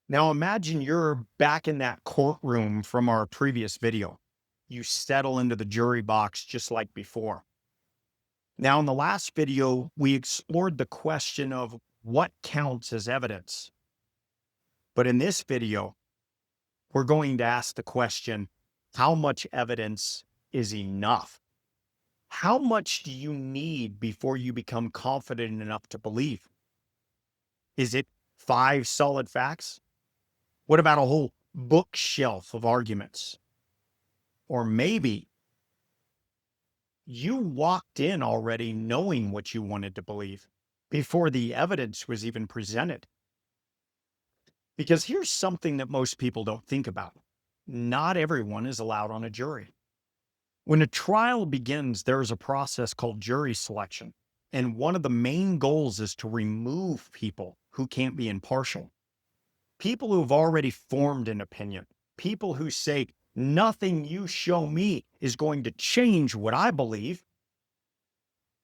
Now imagine you're back in that courtroom from our previous video. You settle into the jury box just like before. Now, in the last video, we explored the question of what counts as evidence. But in this video, we're going to ask the question, how much evidence is enough? How much do you need before you become confident enough to believe? Is it five solid facts? What about a whole bookshelf of arguments? Or maybe you walked in already knowing what you wanted to believe before the evidence was even presented. Because here's something that most people don't think about. Not everyone is allowed on a jury. When a trial begins, there is a process called jury selection. And one of the main goals is to remove people who can't be impartial. People who've already formed an opinion. People who say, nothing you show me is going to change what I believe.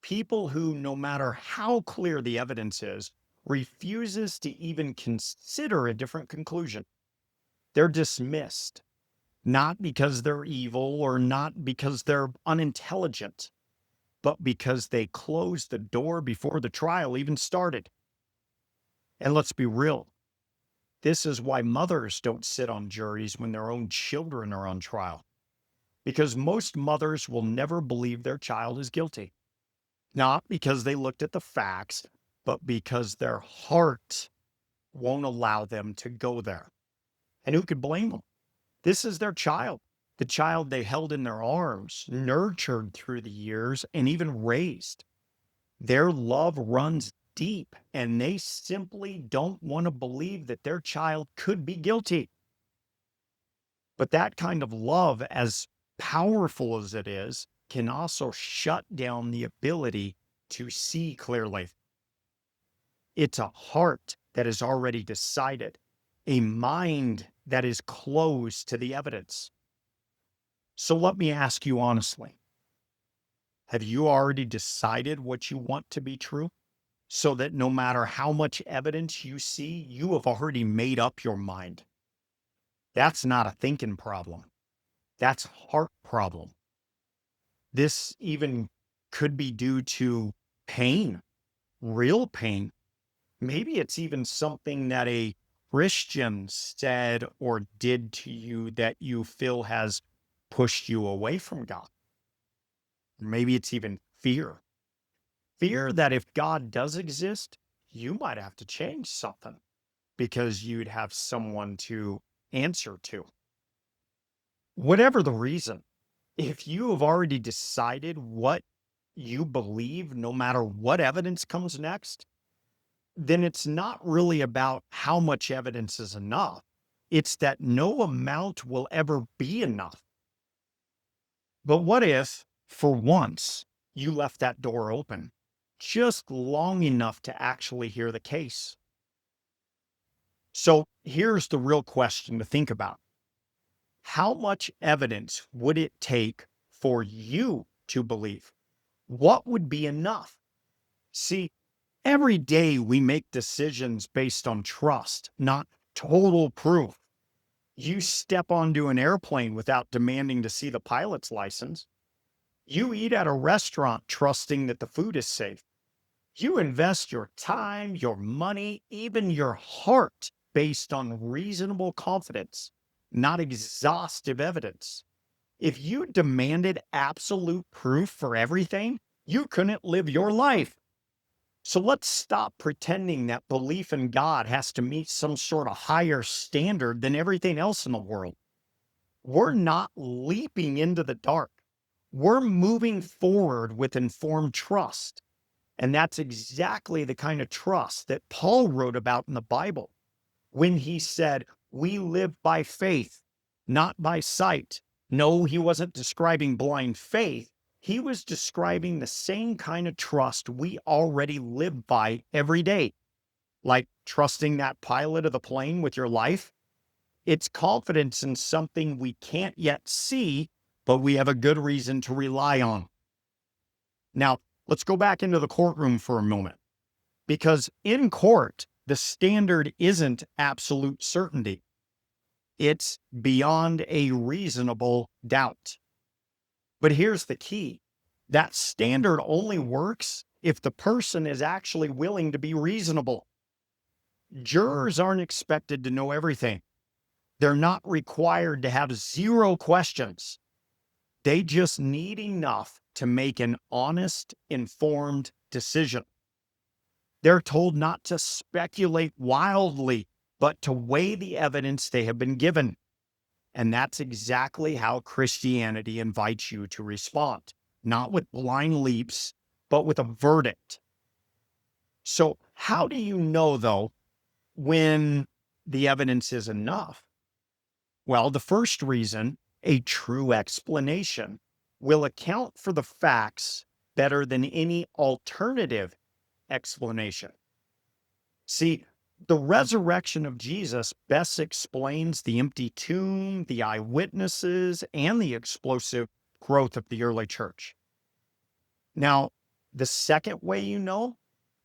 People who, no matter how clear the evidence is, refuses to even consider a different conclusion. They're dismissed, not because they're evil or not because they're unintelligent, but because they closed the door before the trial even started. And let's be real. This is why mothers don't sit on juries when their own children are on trial, because most mothers will never believe their child is guilty. Not because they looked at the facts, but because their heart won't allow them to go there. And who could blame them? This is their child, the child they held in their arms, nurtured through the years, and even raised. Their love runs deep, and they simply don't want to believe that their child could be guilty. But that kind of love, as powerful as it is, can also shut down the ability to see clearly. It's a heart that has already decided, a mind that is closed to the evidence. So let me ask you honestly, have you already decided what you want to be true? So that no matter how much evidence you see, you have already made up your mind. That's not a thinking problem. That's heart problem. This even could be due to pain, real pain. Maybe it's even something that a Christian said or did to you that you feel has pushed you away from God. Maybe it's even fear. Fear that if God does exist, you might have to change something because you'd have someone to answer to. Whatever the reason, if you have already decided what you believe, no matter what evidence comes next, then it's not really about how much evidence is enough. It's that no amount will ever be enough. But what if, for once, you left that door open just long enough to actually hear the case? So here's the real question to think about. How much evidence would it take for you to believe? What would be enough? See, every day we make decisions based on trust, not total proof. You step onto an airplane without demanding to see the pilot's license. You eat at a restaurant trusting that the food is safe. You invest your time, your money, even your heart based on reasonable confidence, not exhaustive evidence. If you demanded absolute proof for everything, you couldn't live your life. So let's stop pretending that belief in God has to meet some sort of higher standard than everything else in the world. We're not leaping into the dark. We're moving forward with informed trust. And that's exactly the kind of trust that Paul wrote about in the Bible when he said, we live by faith, not by sight. No, he wasn't describing blind faith. He was describing the same kind of trust we already live by every day, like trusting that pilot of the plane with your life. It's confidence in something we can't yet see, but we have a good reason to rely on. Now, let's go back into the courtroom for a moment, because in court, The standard isn't absolute certainty. It's beyond a reasonable doubt. But here's the key. That standard only works if the person is actually willing to be reasonable. Jurors aren't expected to know everything. They're not required to have zero questions. They just need enough to make an honest, informed decision. They're told not to speculate wildly, but to weigh the evidence they have been given. And that's exactly how Christianity invites you to respond, not with blind leaps, but with a verdict. So how do you know, though, when the evidence is enough? Well, the first reason, a true explanation, will account for the facts better than any alternative explanation. See, the resurrection of Jesus best explains the empty tomb, the eyewitnesses, and the explosive growth of the early church. Now, the second way you know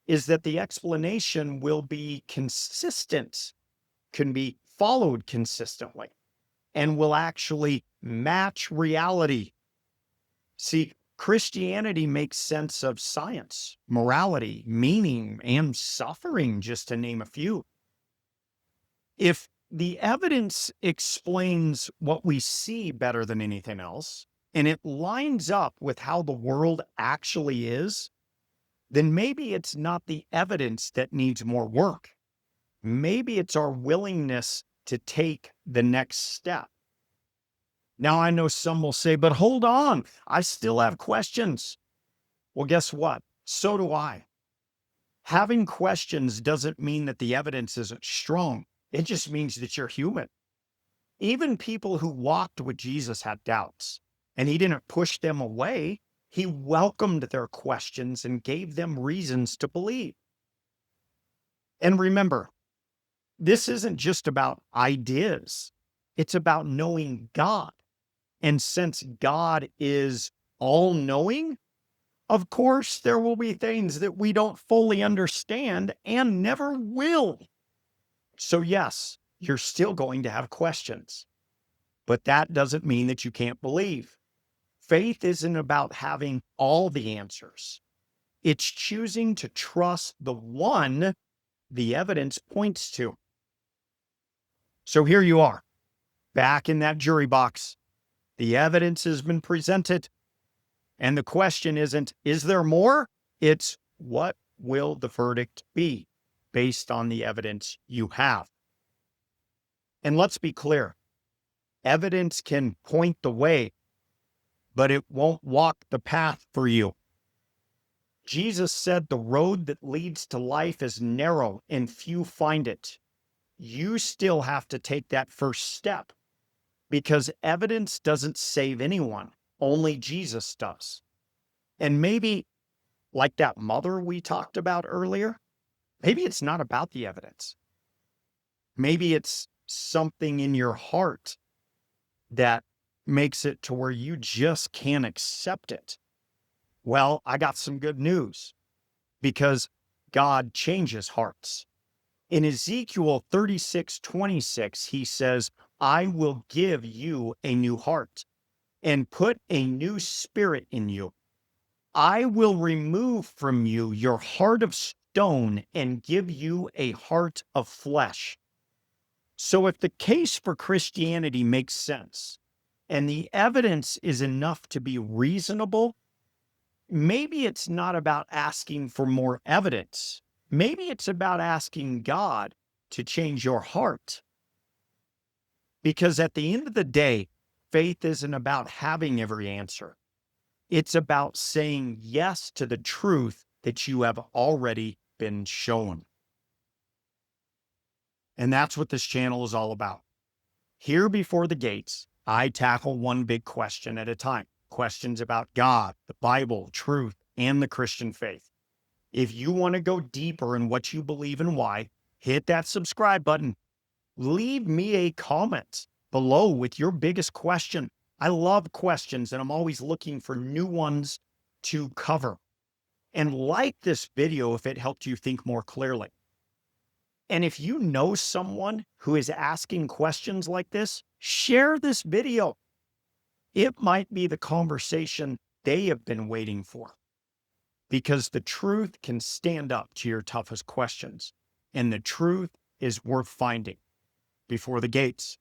is that the explanation will be consistent, can be followed consistently, and will actually match reality. See, Christianity makes sense of science, morality, meaning, and suffering, just to name a few. If the evidence explains what we see better than anything else, and it lines up with how the world actually is, then maybe it's not the evidence that needs more work. Maybe it's our willingness to take the next step. Now, I know some will say, but hold on, I still have questions. Well, guess what? So do I. Having questions doesn't mean that the evidence isn't strong. It just means that you're human. Even people who walked with Jesus had doubts, and he didn't push them away. He welcomed their questions and gave them reasons to believe. And remember, this isn't just about ideas. It's about knowing God. And since God is all-knowing, of course, there will be things that we don't fully understand and never will. So yes, you're still going to have questions, but that doesn't mean that you can't believe. Faith isn't about having all the answers. It's choosing to trust the one the evidence points to. So here you are, back in that jury box. The evidence has been presented. And the question isn't, is there more? It's, what will the verdict be based on the evidence you have? And let's be clear, evidence can point the way, but it won't walk the path for you. Jesus said the road that leads to life is narrow and few find it. You still have to take that first step because evidence doesn't save anyone. Only Jesus does. And maybe, like that mother we talked about earlier, maybe it's not about the evidence. Maybe it's something in your heart that makes it to where you just can't accept it. Well, I got some good news because God changes hearts. In Ezekiel 36:26, he says, I will give you a new heart and put a new spirit in you. I will remove from you your heart of stone and give you a heart of flesh. So if the case for Christianity makes sense and the evidence is enough to be reasonable, maybe it's not about asking for more evidence. Maybe it's about asking God to change your heart. Because at the end of the day, faith isn't about having every answer. It's about saying yes to the truth that you have already been shown. And that's what this channel is all about. Here before the gates, I tackle one big question at a time. Questions about God, the Bible, truth, and the Christian faith. If you want to go deeper in what you believe and why, hit that subscribe button. Leave me a comment below with your biggest question. I love questions and I'm always looking for new ones to cover. And like this video if it helped you think more clearly. And if you know someone who is asking questions like this, share this video. It might be the conversation they have been waiting for, because the truth can stand up to your toughest questions, and the truth is worth finding before the gates.